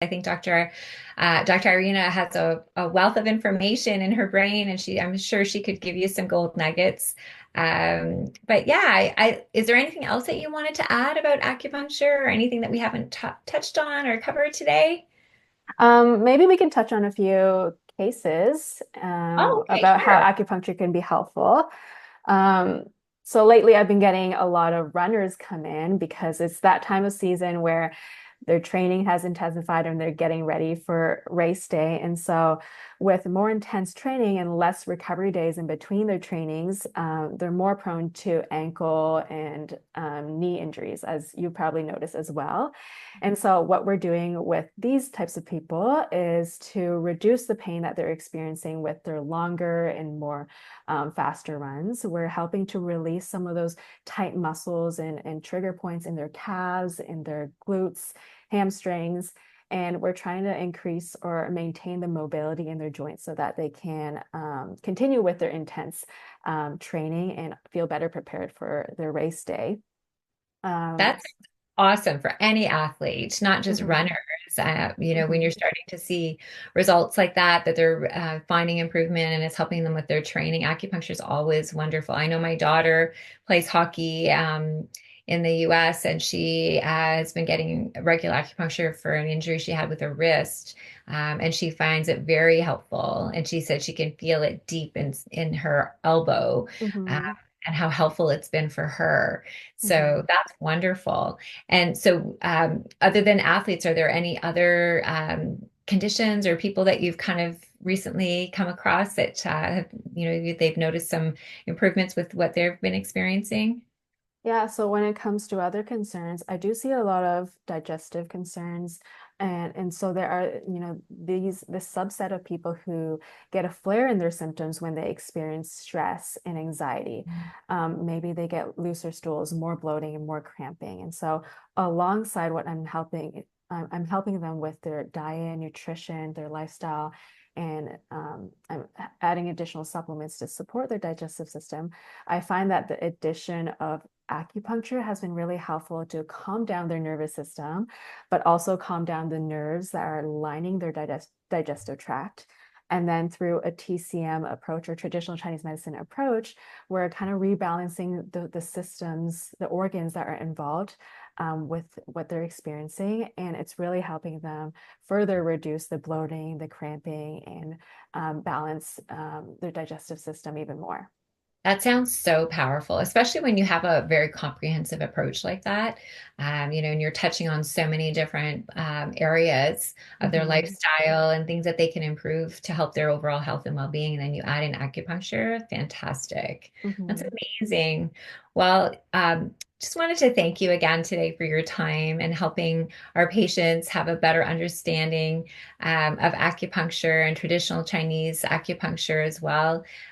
I think Dr. Irina has a wealth of information in her brain, and I'm sure she could give you some gold nuggets. But yeah, is there anything else that you wanted to add about acupuncture or anything that we haven't touched on or covered today? Maybe we can touch on a few cases Oh, okay, about how sure. acupuncture can be helpful. Um, so lately, I've been getting a lot of runners come in because it's that time of season where their training has intensified and they're getting ready for race day. And so, with more intense training and less recovery days in between their trainings, they're more prone to ankle and knee injuries, as you probably noticed as well. And so, what we're doing with these types of people is to reduce the pain that they're experiencing with their longer and more faster runs. We're helping to release some of those tight muscles and trigger points in their calves, in their glutes, hamstrings. And we're trying to increase or maintain the mobility in their joints so that they can continue with their intense training and feel better prepared for their race day. Um, That's awesome for any athlete, not just mhm, runners. When mhm. you're starting to see results like that they're finding improvement and it's helping them with their training. Acupuncture is always wonderful. I know my daughter plays hockey in the US, and she has been getting regular acupuncture for an injury she had with her wrist. And she finds it very helpful. And she said she can feel it deep in her elbow, um, Mhm, and how helpful it's been for her. So mhm. that's wonderful. And so, other than athletes, are there any other conditions or people that you've kind of recently come across that they've noticed some improvements with what they've been experiencing? Yeah, so when it comes to other concerns, I do see a lot of digestive concerns. And so there are, this subset of people who get a flare in their symptoms when they experience stress and anxiety. Maybe they get looser stools, more bloating, and more cramping. And so alongside what I'm helping them with their diet, nutrition, their lifestyle, and I'm adding additional supplements to support their digestive system. I find that the addition of acupuncture has been really helpful to calm down their nervous system, but also calm down the nerves that are lining their digestive tract. And then through a TCM approach or traditional Chinese medicine approach, we're kind of rebalancing the systems, the organs that are involved with what they're experiencing. And it's really helping them further reduce the bloating, the cramping, and balance their digestive system even more. That sounds so powerful, especially when you have a very comprehensive approach like that. And you're touching on so many different areas of their Mhm, lifestyle and things that they can improve to help their overall health and well-being. And then you add in acupuncture. Fantastic. That's mhm. amazing. Well, just wanted to thank you again today for your time and helping our patients have a better understanding of acupuncture and traditional Chinese acupuncture as well.